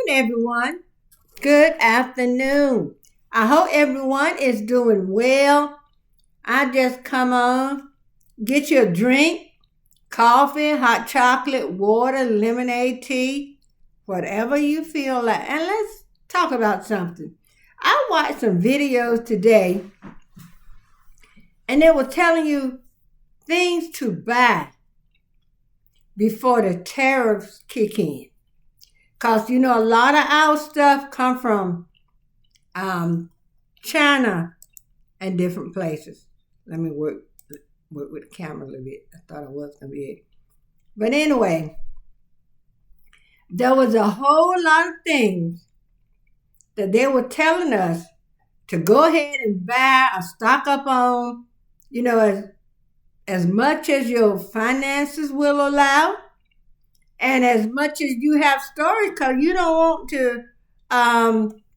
everyone. Good afternoon. I hope everyone is doing well. I just come on, get you a drink, coffee, hot chocolate, water, lemonade, tea, whatever you feel like. And let's talk about something. I watched some videos today and they were telling you things to buy before the tariffs kick in. Because, a lot of our stuff come from China and different places. Let me work with the camera a little bit. I thought I was going to be it. But anyway, there was a whole lot of things that they were telling us to go ahead and buy or stock up on, as much as your finances will allow. And as much as you have storage, because you don't want to,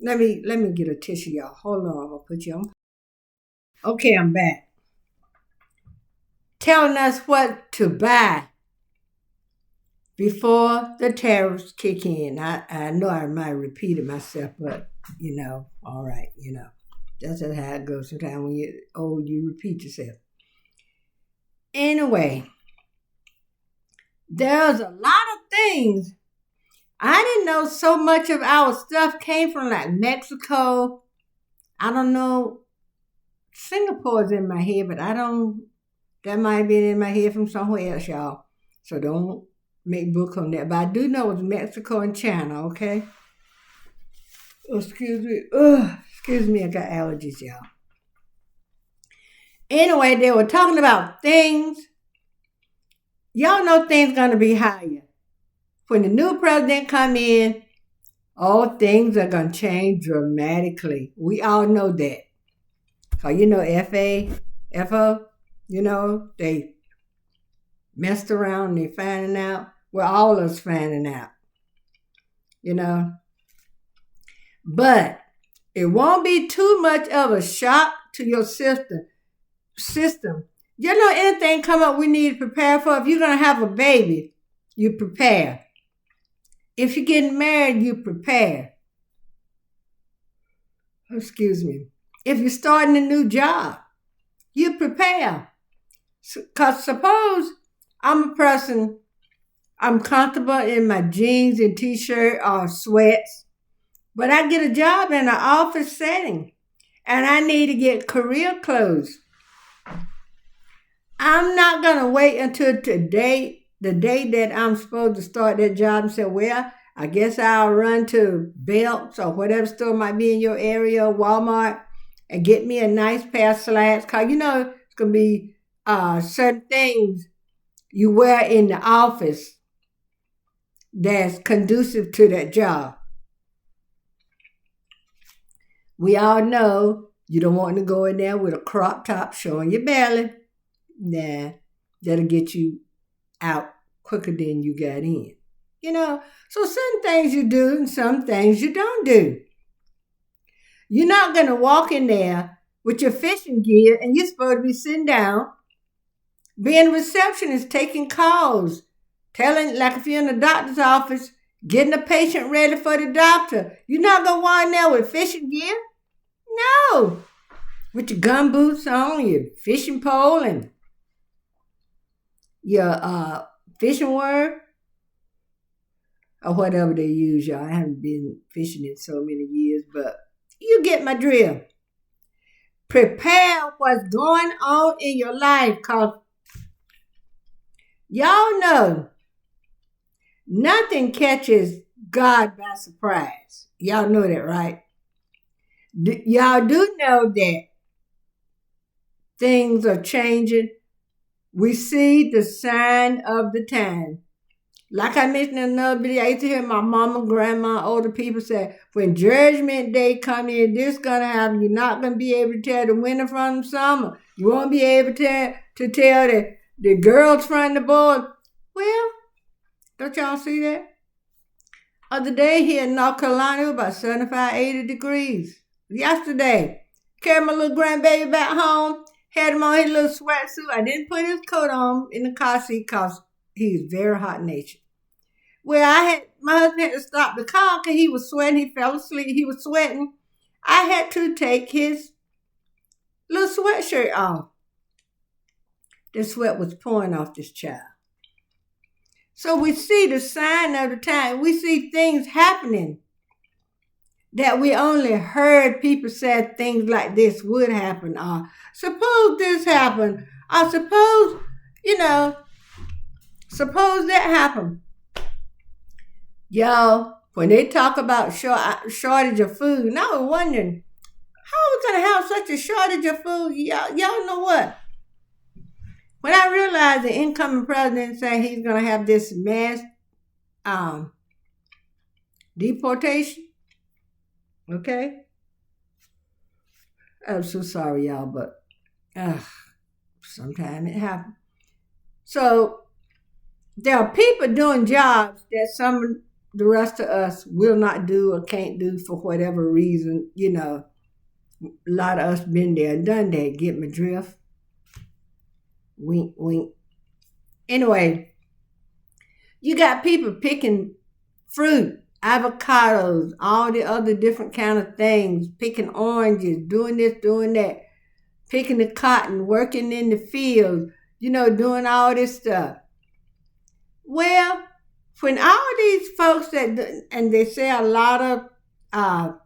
let me get a tissue, y'all. Hold on, I'm gonna put you on. Okay, I'm back. Telling us what to buy before the tariffs kick in. I know I might have repeated myself, but all right, that's just how it goes. Sometimes when you're old, you repeat yourself. Anyway. There's a lot of things. I didn't know so much of our stuff came from like Mexico. I don't know. Singapore's in my head, but that might be in my head from somewhere else, y'all. So don't make book on that. But I do know it's Mexico and China, okay? Oh, excuse me, I got allergies, y'all. Anyway, they were talking about things. Y'all know things gonna be higher. When the new president come in, all things are gonna change dramatically. We all know that. Cause FO, they messed around and they finding out. We're all of us finding out. But it won't be too much of a shock to your system. Anything come up we need to prepare for. If you're going to have a baby, you prepare. If you're getting married, you prepare. Excuse me. If you're starting a new job, you prepare. Because suppose I'm a person, I'm comfortable in my jeans and t-shirt or sweats, but I get a job in an office setting and I need to get career clothes. I'm not going to wait until today, the day that I'm supposed to start that job and say, well, I guess I'll run to Belts or whatever store might be in your area, Walmart, and get me a nice pair of slacks. Because, it's going to be certain things you wear in the office that's conducive to that job. We all know you don't want to go in there with a crop top showing your belly. Nah, that'll get you out quicker than you got in. So some things you do and some things you don't do. You're not going to walk in there with your fishing gear and you're supposed to be sitting down, being a receptionist, taking calls, telling, like if you're in the doctor's office, getting a patient ready for the doctor. You're not going to walk in there with fishing gear? No. With your gum boots on, your fishing pole, and your fishing wire, or whatever they use, y'all. I haven't been fishing in so many years, but you get my drill. Prepare what's going on in your life, because y'all know nothing catches God by surprise. Y'all know that, right? Y'all do know that things are changing. We see the sign of the time. Like I mentioned in another video, I used to hear my mama, grandma, older people say, when Judgment Day come in, this is going to happen. You're not going to be able to tell the winter from the summer. You won't be able to tell the girls from the boys. Well, don't y'all see that? Other day here in North Carolina, it was about 75, 80 degrees. Yesterday, carried my little grandbaby back home. Had him on his little sweatsuit. I didn't put his coat on in the car seat because he's very hot natured. Well, my husband had to stop the car because he was sweating. He fell asleep. He was sweating. I had to take his little sweatshirt off. The sweat was pouring off this child. So we see the sign of the time. We see things happening that we only heard people say things like this would happen. Or suppose this happened. Or suppose, suppose that happened. Y'all, when they talk about shortage of food, and I was wondering, how are we going to have such a shortage of food? Y'all know what? When I realized the incoming president said he's going to have this mass deportation, okay? I'm so sorry, y'all, but sometimes it happens. So there are people doing jobs that some of the rest of us will not do or can't do for whatever reason. A lot of us been there and done that. Get my drift? Wink, wink. Anyway, you got people picking fruit, avocados, all the other different kind of things, picking oranges, doing this, doing that, picking the cotton, working in the fields, doing all this stuff. Well, when all these folks and they say a lot of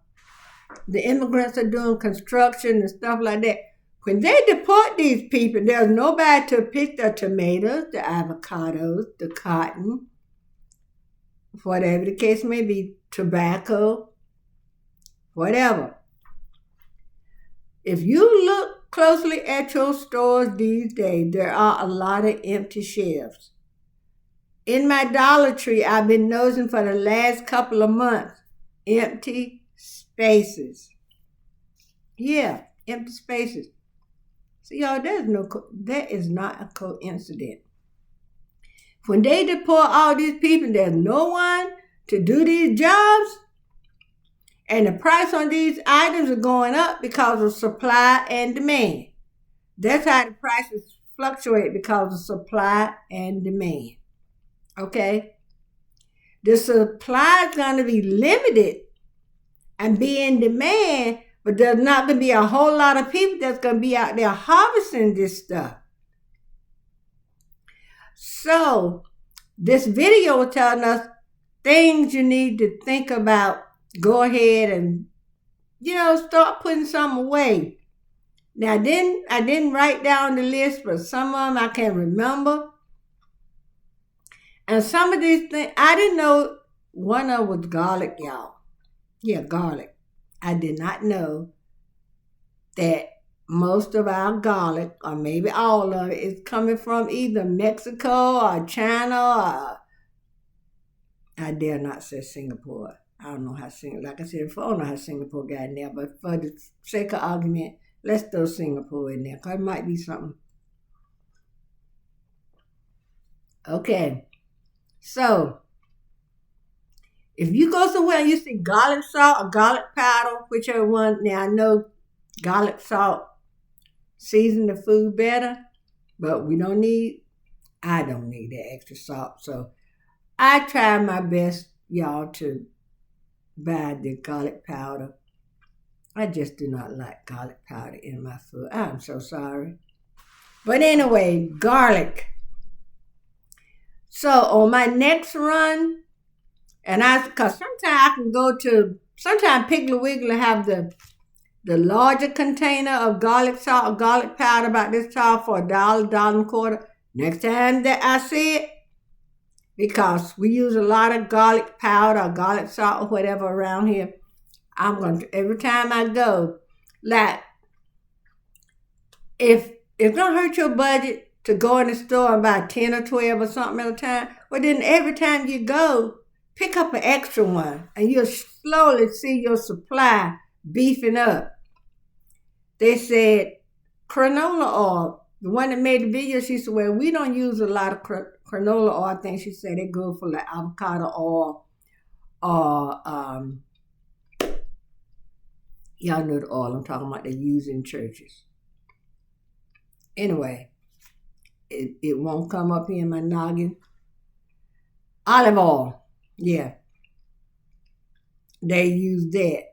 the immigrants are doing construction and stuff like that, when they deport these people, there's nobody to pick the tomatoes, the avocados, the cotton, whatever the case may be, tobacco, whatever. If you look closely at your stores these days, there are a lot of empty shelves. In my Dollar Tree, I've been noticing for the last couple of months, empty spaces. Yeah, empty spaces. So y'all, that is not a coincidence. When they deport all these people, there's no one to do these jobs, and the price on these items are going up because of supply and demand. That's how the prices fluctuate, because of supply and demand. Okay? The supply is going to be limited and be in demand, but there's not going to be a whole lot of people that's going to be out there harvesting this stuff. So, this video is telling us things you need to think about. Go ahead and, start putting some away. Now, I didn't write down the list, but some of them I can remember. And some of these things, I didn't know one of them was garlic, y'all. Yeah, garlic. I did not know that most of our garlic, or maybe all of it, is coming from either Mexico or China, or I dare not say Singapore. I don't know how like I said before, I don't know how Singapore got in there, but for the sake of argument, let's throw Singapore in there, because it might be something. Okay, so if you go somewhere and you see garlic salt or garlic powder, whichever one, now I know garlic salt season the food better, but I don't need that extra salt. So I try my best, y'all, to buy the garlic powder. I just do not like garlic powder in my food. I'm so sorry. But anyway, garlic. So on my next run, because sometimes I can go to, sometimes Piggly Wiggly have the larger container of garlic salt or garlic powder about this tall for $1, $1.25. Next time that I see it, because we use a lot of garlic powder or garlic salt or whatever around here, I'm going to, every time I go, like, if it's going to hurt your budget to go in the store and buy 10 or 12 or something at a time, well then every time you go, pick up an extra one, and you'll slowly see your supply beefing up. They said canola oil, the one that made the video, she said, well, we don't use a lot of canola oil. I think she said they go for like avocado oil or, y'all know the oil I'm talking about they use in churches. Anyway, it won't come up here in my noggin. Olive oil. Yeah, they use that.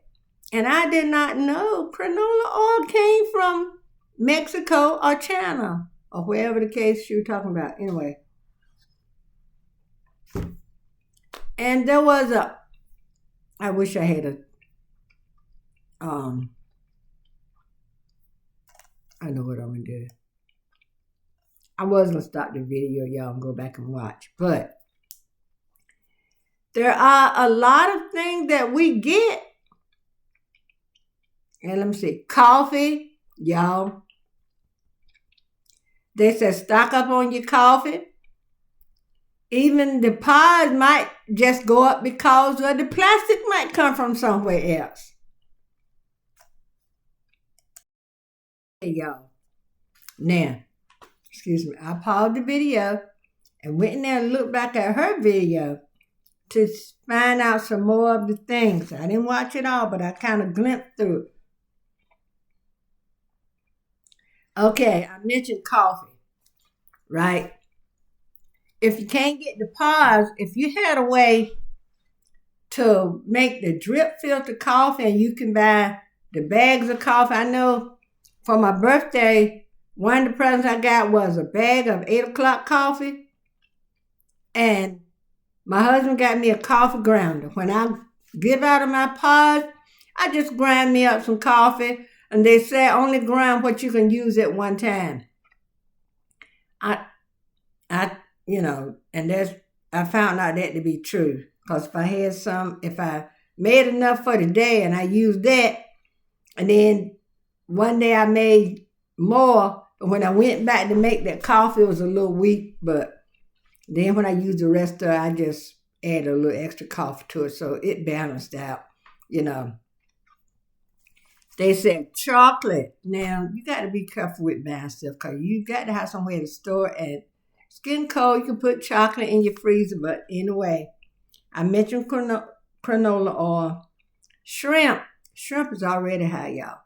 And I did not know canola oil came from Mexico or China or wherever the case you were talking about. Anyway, and there was a. I wish I had a. Um, I know what I'm gonna do. I was gonna stop the video, y'all, and go back and watch, but there are a lot of things that we get. And let me see, coffee, y'all. They said stock up on your coffee. Even the pods might just go up because of the plastic might come from somewhere else. Hey, y'all. Now, excuse me, I paused the video and went in there and looked back at her video to find out some more of the things. I didn't watch it all, but I kind of glimpsed through it. Okay, I mentioned coffee, right? If you can't get the pods, if you had a way to make the drip filter coffee and you can buy the bags of coffee. I know for my birthday, one of the presents I got was a bag of 8 o'clock coffee. And my husband got me a coffee grinder. When I give out of my pods, I just grind me up some coffee. And they say only grind what you can use at one time. I found out that to be true. Because if I made enough for the day and I used that, and then one day I made more, when I went back to make that coffee, it was a little weak, but then when I used the rest of it, I just added a little extra coffee to it, so it balanced out, They said chocolate. Now, you got to be careful with buying stuff because you got to have somewhere to store it. And it's getting cold. You can put chocolate in your freezer. But anyway, I mentioned canola oil. Shrimp. Shrimp is already high, y'all.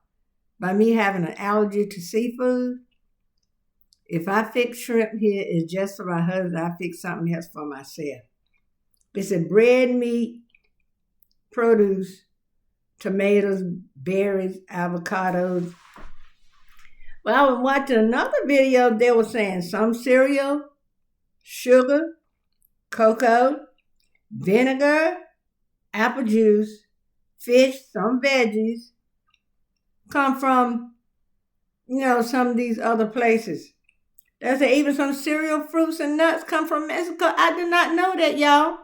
By me having an allergy to seafood, if I fix shrimp here, it's just for my husband. I fix something else for myself. They said bread, meat, produce, tomatoes, berries, avocados. Well, I was watching another video. They were saying some cereal, sugar, cocoa, vinegar, apple juice, fish, some veggies come from, some of these other places. They say even some cereal, fruits, and nuts come from Mexico. I did not know that, y'all.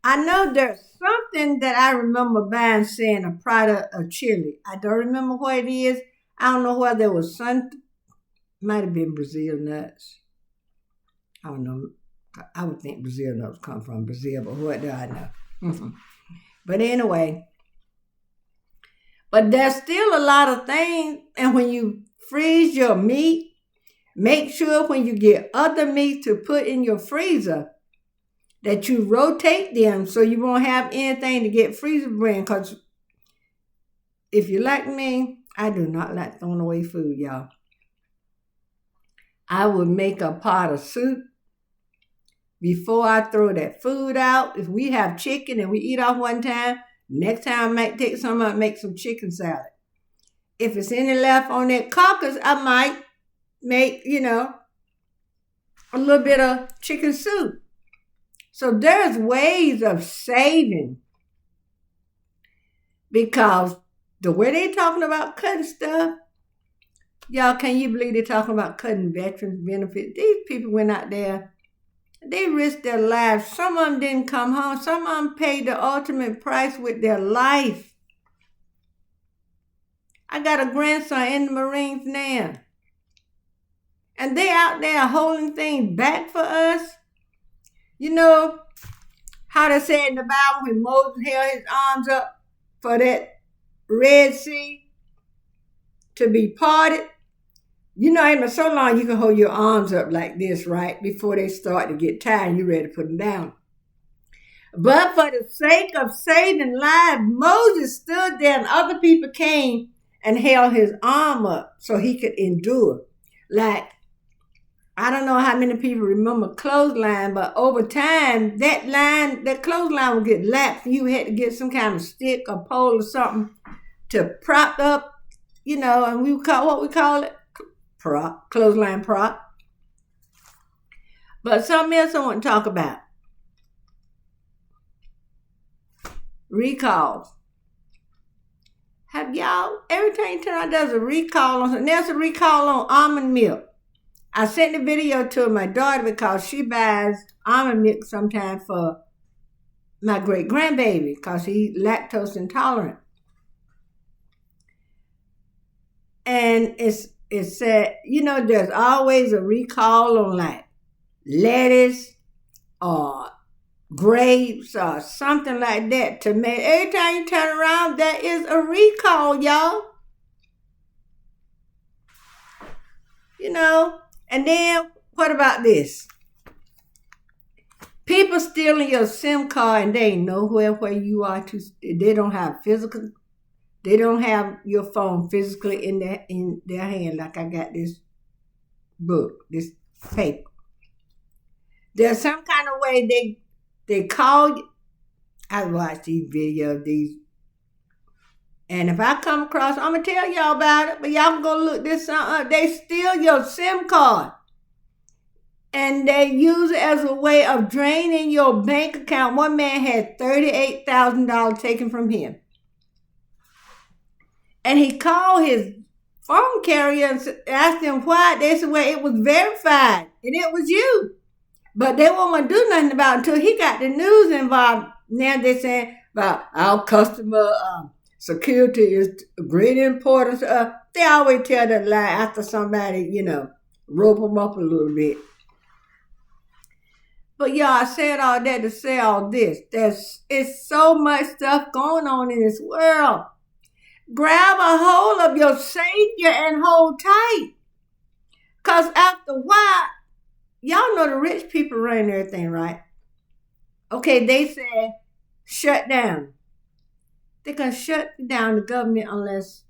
I know there's something that I remember buying saying a product of Chile. I don't remember what it is. I don't know whether it was might have been Brazil nuts. I don't know. I would think Brazil nuts come from Brazil, but what do I know? But anyway, but there's still a lot of things. And when you freeze your meat, make sure when you get other meat to put in your freezer, that you rotate them so you won't have anything to get freezer burn. Because if you're like me, I do not like throwing away food, y'all. I would make a pot of soup before I throw that food out. If we have chicken and we eat off one time, next time I might take some out and make some chicken salad. If it's any left on that carcass, I might make, a little bit of chicken soup. So there's ways of saving, because the way they're talking about cutting stuff, y'all, can you believe they're talking about cutting veterans benefits? These people went out there, they risked their lives. Some of them didn't come home. Some of them paid the ultimate price with their life. I got a grandson in the Marines now. And they out there holding things back for us. You know how they say in the Bible when Moses held his arms up for that Red Sea to be parted? Ain't so long you can hold your arms up like this, right? Before they start to get tired, you're ready to put them down. But for the sake of saving lives, Moses stood there and other people came and held his arm up so he could endure. Like I don't know how many people remember clothesline, but over time, that clothesline would get lapsed. You had to get some kind of stick or pole or something to prop up, and we call what we call it prop, clothesline prop. But something else I want to talk about: recalls. Have y'all every time you turn out there's a recall on something? There's a recall on almond milk. I sent the video to my daughter because she buys almond milk sometimes for my great grandbaby because he's lactose intolerant. And it said, there's always a recall on like lettuce or grapes or something like that. Tomato. Every time you turn around, there is a recall, y'all. And then what about this? People stealing your SIM card and they ain't nowhere where you are to. They don't have your phone physically in their hand like I got this book, this paper. There's some kind of way they call you. I watch these videos, and if I come across, I'm going to tell y'all about it, but y'all can go look this up. They steal your SIM card, and they use it as a way of draining your bank account. One man had $38,000 taken from him. And he called his phone carrier and asked them why. They said, well, it was verified, and it was you. But they won't want to do nothing about it until he got the news involved. Now they're saying about our customer security is great importance. They always tell that lie after somebody, rope them up a little bit. But y'all, I said all that to say all this. It's so much stuff going on in this world. Grab a hold of your Savior and hold tight. Because after a while, y'all know the rich people run everything, right? Okay, they said, shut down. They're going to shut down the government unless,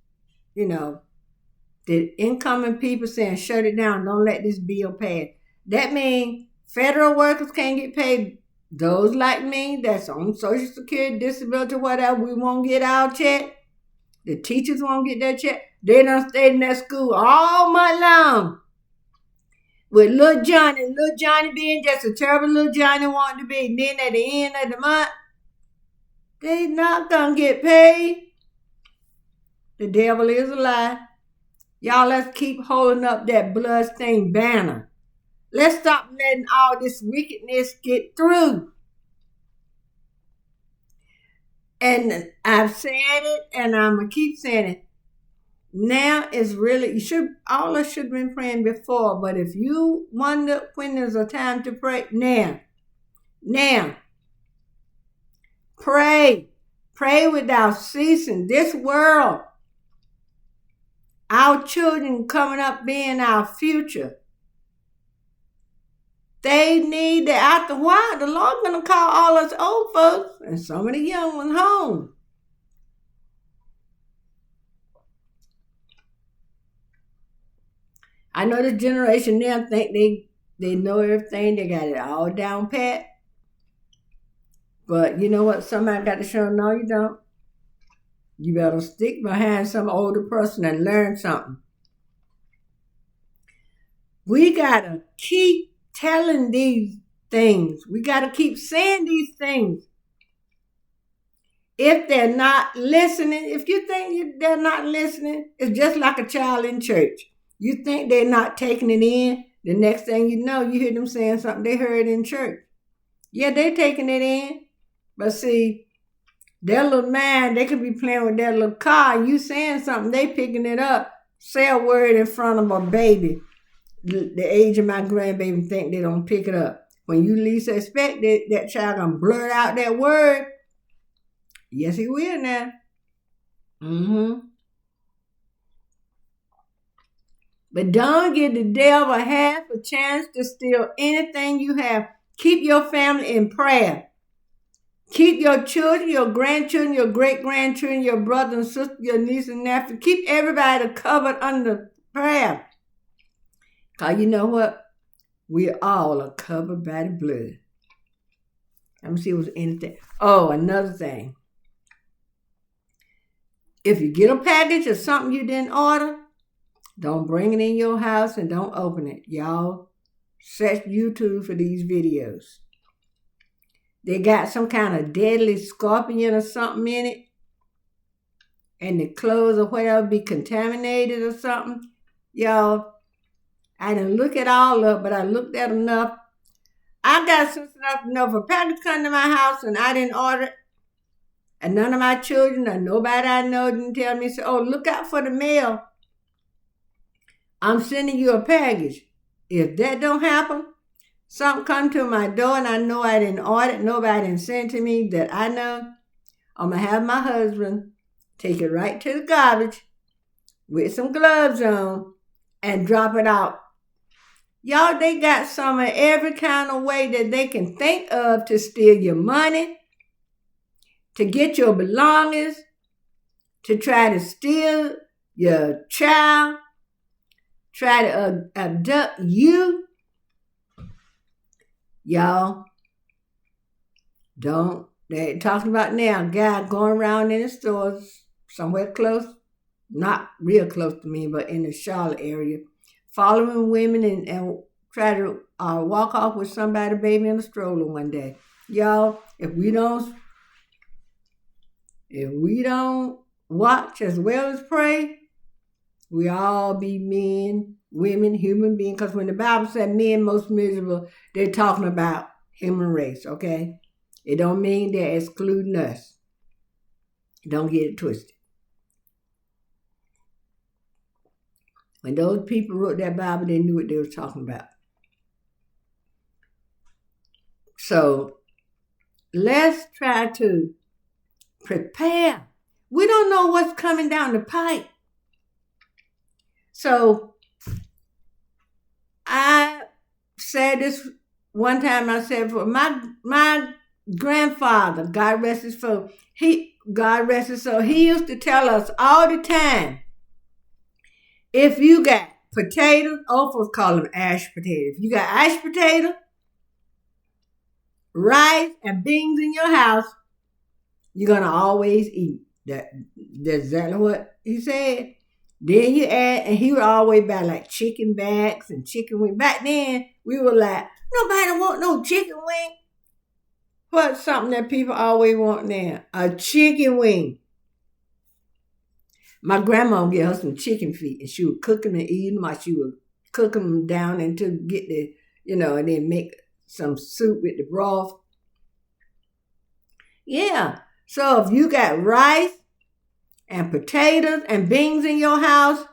the incoming people saying, shut it down, don't let this bill pass. That means federal workers can't get paid. Those like me, that's on Social Security, disability, whatever, we won't get our check. The teachers won't get their check. They done stayed in that school all month long. With little Johnny being just a terrible little Johnny wanting to be. And then at the end of the month, they not gonna get paid. The devil is a lie. Y'all, let's keep holding up that bloodstained banner. Let's stop letting all this wickedness get through. And I've said it, and I'm going to keep saying it. Now is really, all of us should have been praying before, but if you wonder when there's a time to pray, now. Pray without ceasing. This world, our children coming up being our future. They need that. After a while, the Lord's going to call all us old folks and some of the young ones home. I know this generation now think they know everything. They got it all down pat. But you know what? Somebody got to show them, no, you don't. You better stick behind some older person and learn something. We got to keep telling these things. We got to keep saying these things. If they're not listening, if you think they're not listening, it's just like a child in church. You think they're not taking it in, the next thing you know, you hear them saying something they heard in church. Yeah, they're taking it in. But see, their little mind, they could be playing with their little car. You saying something, they picking it up. Say a word in front of a baby. The age of my grandbaby think they don't pick it up. When you least expect it, that child gonna blurt out that word. Yes, he will now. But don't give the devil half a chance to steal anything you have. Keep your family in prayer. Keep your children, your grandchildren, your great-grandchildren, your brother and sister, your niece and nephew. Keep everybody covered under prayer. Because you know what? We all are covered by the blood. Let me see what's anything. Oh, another thing. If you get a package of something you didn't order, don't bring it in your house and don't open it. Y'all, search YouTube for these videos. They got some kind of deadly scorpion or something in it. And the clothes or whatever be contaminated or something. Y'all, I didn't look at all of it, but I looked at enough. I got sense enough to know if a package come to my house and I didn't order it, and none of my children or nobody I know didn't tell me, say, oh, look out for the mail. I'm sending you a package. If that don't happen, something come to my door and I know I didn't order it, nobody didn't send to me that I know, I'm going to have my husband take it right to the garbage with some gloves on and drop it out. Y'all, they got some of every kind of way that they can think of to steal your money, to get your belongings, to try to steal your child, try to abduct you. Y'all, don't. They're talking about now, a guy going around in the stores somewhere close, not real close to me, but in the Charlotte area, following women and try to walk off with somebody, baby in a stroller one day. Y'all, if we don't watch as well as pray, we all be men, women, human beings. Because when the Bible said men most miserable, they're talking about human race, okay? It don't mean they're excluding us. Don't get it twisted. When those people wrote that Bible, they knew what they were talking about. So let's try to prepare. We don't know what's coming down the pipe. So I said this one time, I said, for my grandfather, God rest his soul, he used to tell us all the time, if you got potatoes, old folks call them ash potatoes. If you got ash potato, rice, and beans in your house, you're going to always eat. That's exactly what he said. Then you add, and he would always buy like chicken backs and chicken wings. Back then, we were like, nobody want no chicken wing. What's something that people always want now? A chicken wing. My grandma would get her some chicken feet, and she would cook them and eat them, or she would cook them down and to get the, and then make some soup with the broth. Yeah. So if you got rice and potatoes and beans in your house,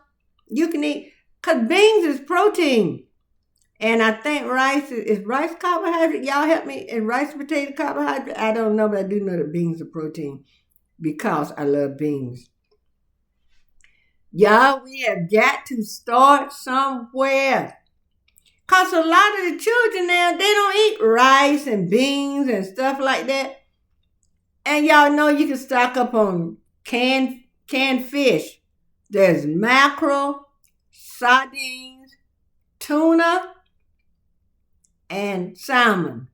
you can eat, because beans is protein. And I think rice is rice carbohydrate. Y'all help me. Is rice and potato carbohydrate? I don't know, but I do know that beans are protein because I love beans. Y'all, we have got to start somewhere. Because a lot of the children now, they don't eat rice and beans and stuff like that. And y'all know you can stock up on canned fish. There's mackerel, sardines, tuna, and salmon.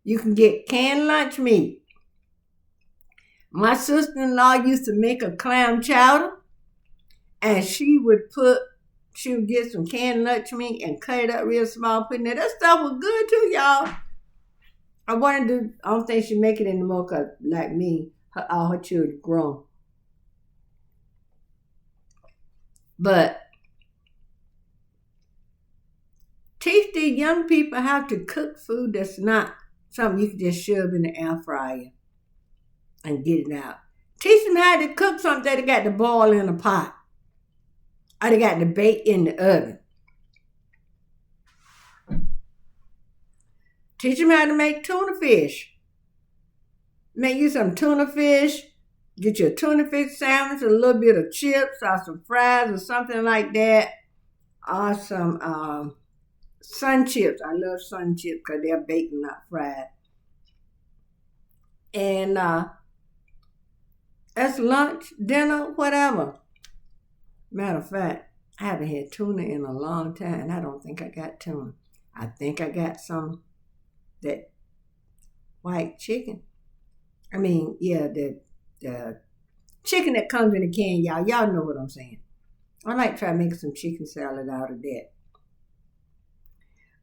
You can get canned lunch meat. My sister-in-law used to make a clam chowder, and she would get some canned lunch meat and cut it up real small, put in there. That stuff was good too, y'all. I don't think she make it anymore because, like me, all her children grown. But teach these young people how to cook food that's not something you can just shove in the air fryer and get it out. Teach them how to cook something that they got to boil in a pot, or they got to bake in the oven. Teach them how to make tuna fish. Make you some tuna fish. Get your tuna fish sandwich, a little bit of chips or some fries or something like that. Or some sun chips. I love sun chips because they're baked, not fried. And that's lunch, dinner, whatever. Matter of fact, I haven't had tuna in a long time, and I don't think I got tuna. I think I got some that white chicken. I mean, yeah, the chicken that comes in a can, y'all. Y'all know what I'm saying. I might try to make some chicken salad out of that.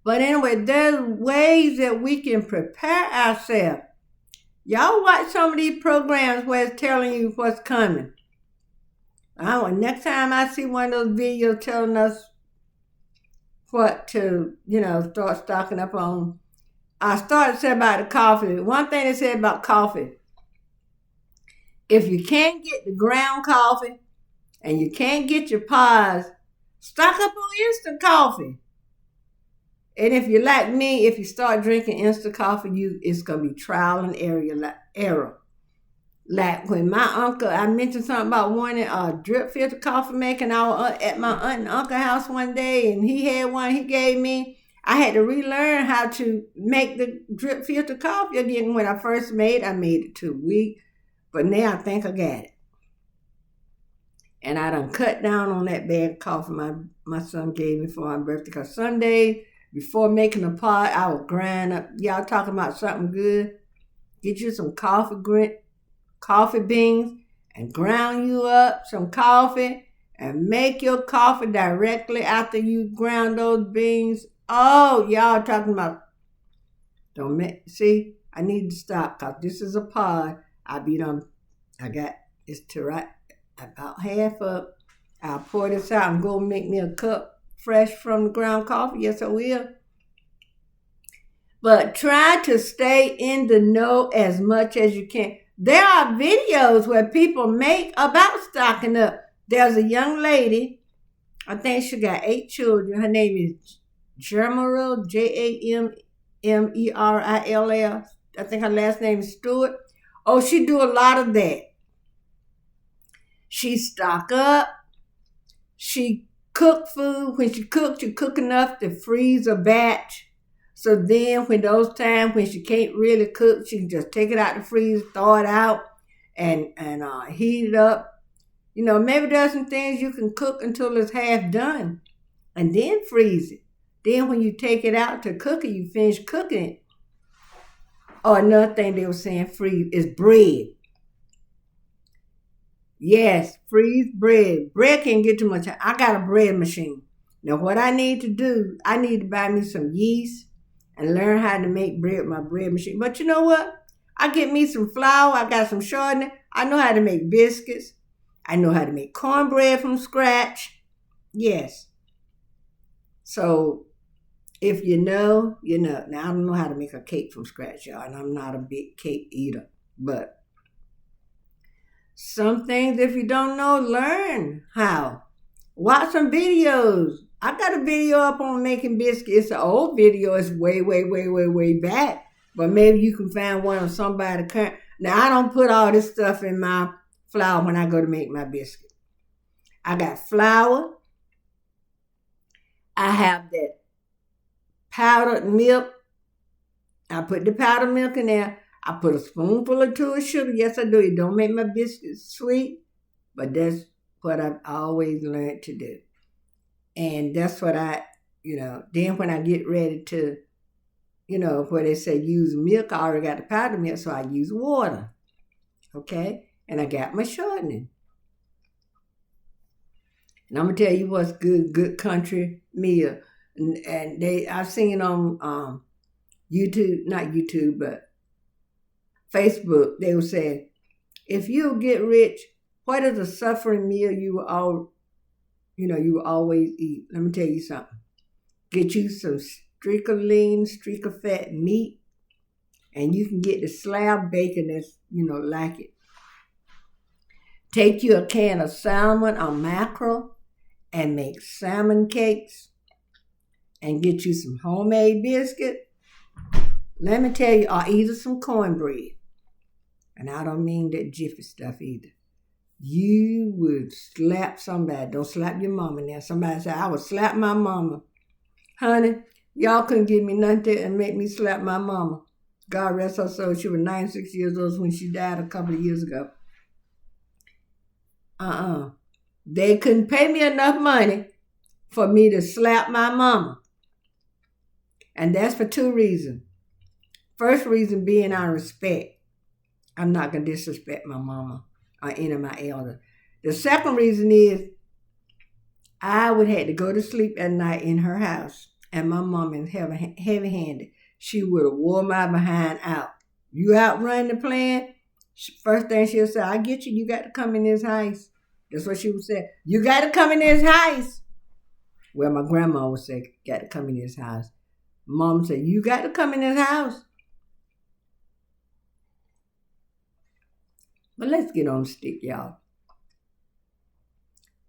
But anyway, there's ways that we can prepare ourselves. Y'all watch some of these programs where it's telling you what's coming. Next time I see one of those videos telling us what to, start stocking up on. I started to say about the coffee. One thing they said about coffee, if you can't get the ground coffee and you can't get your pods, stock up on instant coffee. And if you're like me, if you start drinking instant coffee, it's gonna be trial and error. Like when my uncle, I mentioned something about wanting a drip filter coffee maker, and I was at my aunt and uncle house one day, and he had one he gave me. I had to relearn how to make the drip filter coffee again. When I first made it too weak, but now I think I got it. And I done cut down on that bad coffee my son gave me for my birthday, because Sunday, before making a pot, I would grind up. Y'all talking about something good? Get you some coffee beans and ground you up some coffee and make your coffee directly after you ground those beans. Oh, y'all talking about, see, I need to stop, because this is a pod. It's to right about half up. I'll pour this out and go make me a cup fresh from the ground coffee. Yes, I will. But try to stay in the know as much as you can. There are videos where people make about stocking up. There's a young lady, I think she got 8 children. Her name is Jameril, Jammerill. I think her last name is Stewart. Oh, she do a lot of that. She stock up. She cook food. When she cooks, you cook enough to freeze a batch. So then when those times when she can't really cook, she can just take it out the freezer, throw it out, and heat it up. Maybe there's some things you can cook until it's half done and then freeze it. Then when you take it out to cook it, you finish cooking it. Oh, another thing they were saying freeze is bread. Yes, freeze bread. Bread can't get too much. I got a bread machine. Now what I need to do, I need to buy me some yeast and learn how to make bread with my bread machine. But you know what? I get me some flour. I got some shortening. I know how to make biscuits. I know how to make cornbread from scratch. Yes. So if you know, you know. Now, I don't know how to make a cake from scratch, y'all, and I'm not a big cake eater. But some things, if you don't know, learn how. Watch some videos. I got a video up on making biscuits. It's an old video. It's way back. But maybe you can find one of somebody current. Now, I don't put all this stuff in my flour when I go to make my biscuit. I got flour. I have that powdered milk. I put the powdered milk in there. I put a spoonful or two of sugar. Yes, I do. It don't make my biscuits sweet, but that's what I've always learned to do. And that's what then when I get ready to, where they say use milk, I already got the powdered milk, so I use water. Okay? And I got my shortening. And I'm going to tell you what's good country meal. And I've seen on YouTube, not YouTube, but Facebook, they were saying, if you get rich, what is a suffering meal you will always eat? Let me tell you something. Get you some streak of lean, streak of fat meat, and you can get the slab bacon that's, like it. Take you a can of salmon or mackerel and make salmon cakes and get you some homemade biscuit. Let me tell you, or either some cornbread. And I don't mean that jiffy stuff either. You would slap somebody. Don't slap your mama now. Somebody said, I would slap my mama. Honey, y'all couldn't give me nothing and make me slap my mama. God rest her soul. She was 96 years old when she died a couple of years ago. They couldn't pay me enough money for me to slap my mama. And that's for two reasons. First reason being out of respect. I'm not going to disrespect my mama or any of my elders. The second reason is I would have to go to sleep at night in her house, and my mom is heavy-handed. She would have wore my behind out. You out running the plan? First thing she'll say, I get you. You got to come in this house. That's what she would say. You got to come in this house. Well, my grandma would say, got to come in this house. Mom said, you got to come in this house. But let's get on the stick, y'all.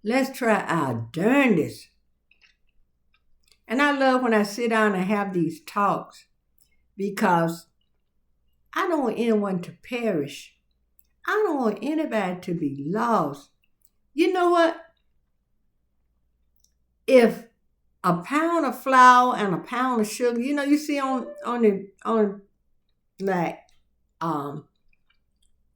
Let's try our darndest. And I love when I sit down and have these talks because I don't want anyone to perish. I don't want anybody to be lost. You know what? If a pound of flour and a pound of sugar, you see on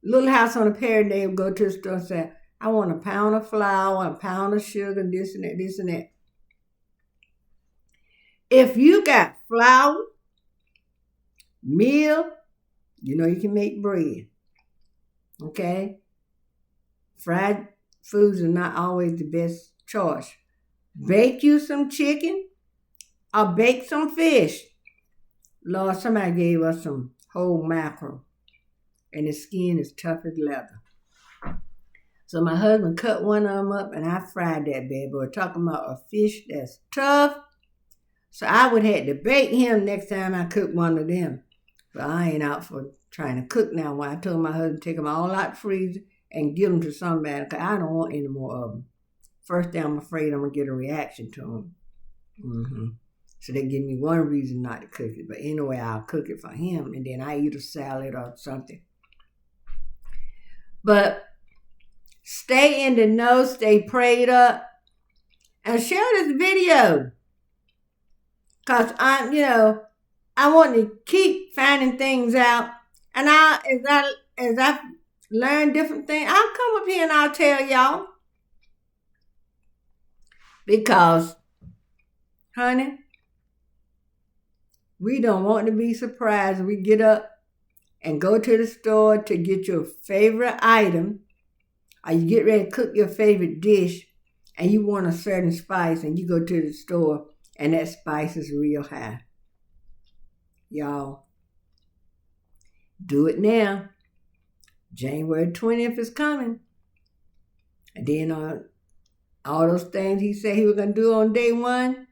Little House on the Prairie, they would go to the store and say, I want a pound of flour, a pound of sugar, this and that, this and that. If you got flour, meal, you can make bread. Okay? Fried foods are not always the best choice. Bake you some chicken or bake some fish. Lord, somebody gave us some whole mackerel and the skin is tough as leather. So my husband cut one of them up and I fried that bad boy. Talking about a fish that's tough. So I would have to bake him next time I cook one of them. But I ain't out for trying to cook now. When I told my husband to take them all out the freezer and give them to somebody because I don't want any more of them. First thing, I'm afraid I'm going to get a reaction to them. So they give me one reason not to cook it. But anyway, I'll cook it for him and then I eat a salad or something. But stay in the know, stay prayed up, and share this video. Because I want to keep finding things out. And as I learn different things, I'll come up here and I'll tell y'all. Because, honey, we don't want to be surprised. We get up and go to the store to get your favorite item, or you get ready to cook your favorite dish, and you want a certain spice, and you go to the store, and that spice is real high. Y'all, do it now. January 20th is coming. And then all those things he said he was going to do on day one.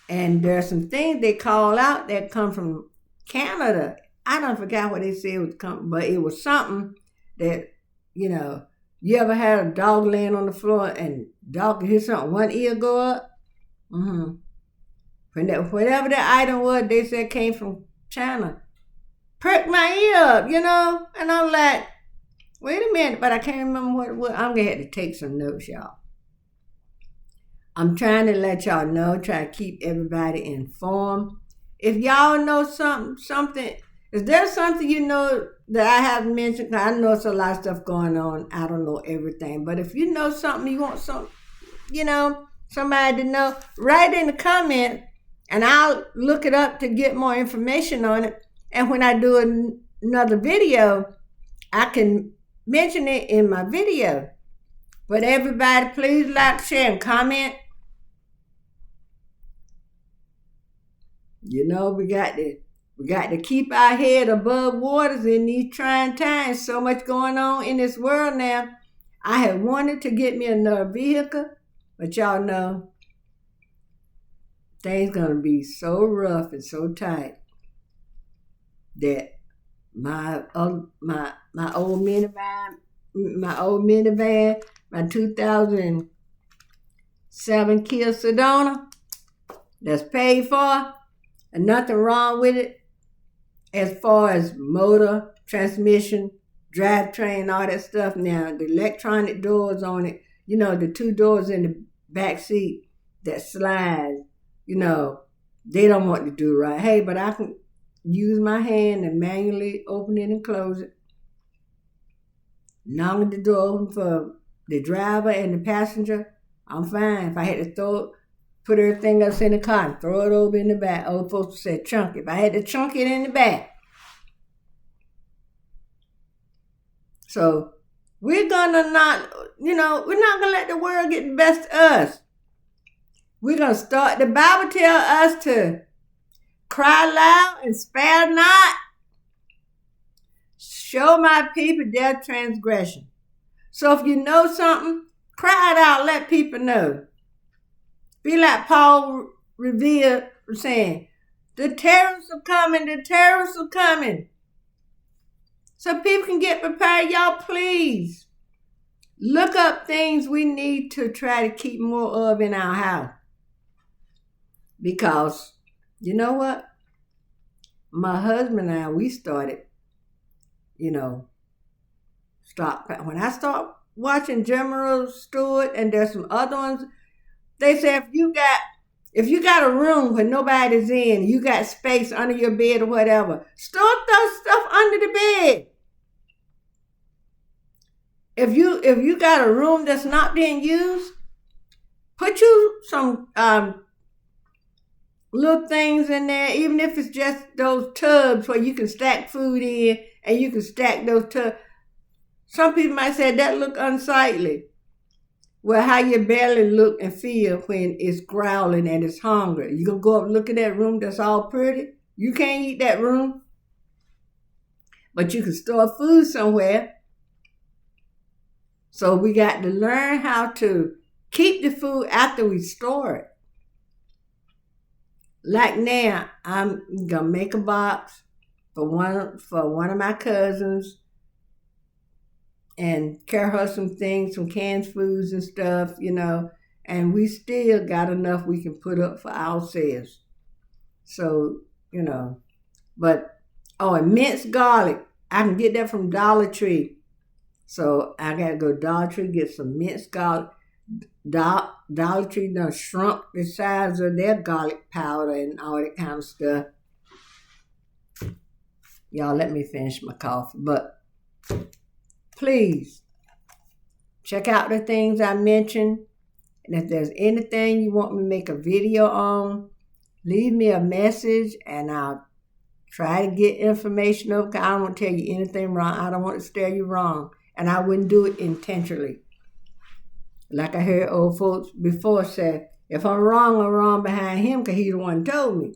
And there are some things they call out that come from Canada. I don't forget what they said was coming, but it was something that, you ever had a dog laying on the floor and dog could hear something, one ear go up? Whatever that item was, they said came from China. Perked my ear up, and I'm like, wait a minute, but I can't remember what it was. I'm going to have to take some notes, y'all. I'm trying to let y'all know, try to keep everybody informed. If y'all know something, is there something that I haven't mentioned? Because I know it's a lot of stuff going on. I don't know everything. But if you know something, you want somebody to know, write in the comment and I'll look it up to get more information on it. And when I do another video, I can mention it in my video. But everybody, please like, share, and comment. We got to keep our head above waters in these trying times. So much going on in this world now. I have wanted to get me another vehicle, but y'all know things gonna be so rough and so tight that my old minivan, my 2007 Kia Sedona, that's paid for, and nothing wrong with it as far as motor, transmission, drivetrain, all that stuff. Now, the electronic doors on it, the two doors in the back seat that slide, they don't want to do right. Hey, but I can use my hand and manually open it and close it. Long as the door open for the driver and the passenger, I'm fine. If I had to put everything else in the car and throw it over in the back. Old folks said chunk it. If I had to chunk it in the back. So we're gonna not, we're not gonna let the world get the best of us. We're gonna start. The Bible tells us to cry loud and spare not. Show my people their transgression. So if you know something, cry it out. Let people know. Be like Paul Revere was saying, the tariffs are coming. The tariffs are coming. So people can get prepared. Y'all, please look up things we need to try to keep more of in our house. Because, you know what? My husband and I, we started, when I start watching General Stewart, and there's some other ones, they say if you got a room where nobody's in, you got space under your bed or whatever, store those stuff under the bed. If you got a room that's not being used, put you some little things in there, even if it's just those tubs where you can stack food in and you can stack those tubs. Some people might say that look unsightly. Well, how your belly look and feel when it's growling and it's hungry. You gonna go up and look at that room that's all pretty? You can't eat that room. But you can store food somewhere. So we got to learn how to keep the food after we store it. Like now, I'm gonna make a box for one of my cousins and carry her some things, some canned foods and stuff, and we still got enough we can put up for ourselves. So, but, and minced garlic, I can get that from Dollar Tree. So I gotta go to Dollar Tree, get some minced garlic. Dollar Tree done shrunk the size of their garlic powder and all that kind of stuff. Y'all, let me finish my coffee. But please, check out the things I mentioned. And if there's anything you want me to make a video on, leave me a message and I'll try to get information over. I don't want to tell you anything wrong. I don't want to steer you wrong. And I wouldn't do it intentionally. Like I heard old folks before say, if I'm wrong behind him because he the one told me.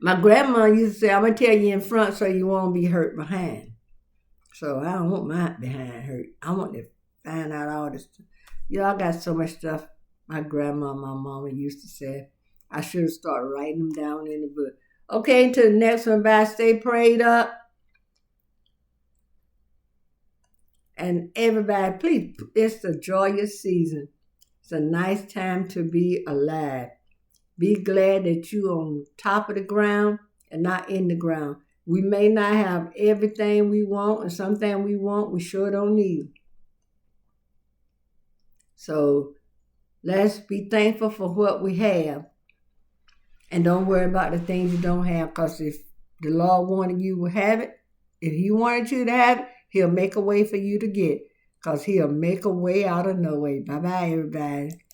My grandma used to say, I'm going to tell you in front so you won't be hurt behind. So I don't want my behind hurt. I want to find out all this stuff. Y'all got so much stuff my grandma and my mama used to say. I should have started writing them down in the book. Okay, until the next one, bye. Stay prayed up. And everybody, please, it's a joyous season. It's a nice time to be alive. Be glad that you're on top of the ground and not in the ground. We may not have everything we want, and something we want, we sure don't need. So let's be thankful for what we have. And don't worry about the things you don't have, because if the Lord wanted you to have it, if He wanted you to have it, He'll make a way for you to get it, because He'll make a way out of no way. Bye-bye, everybody.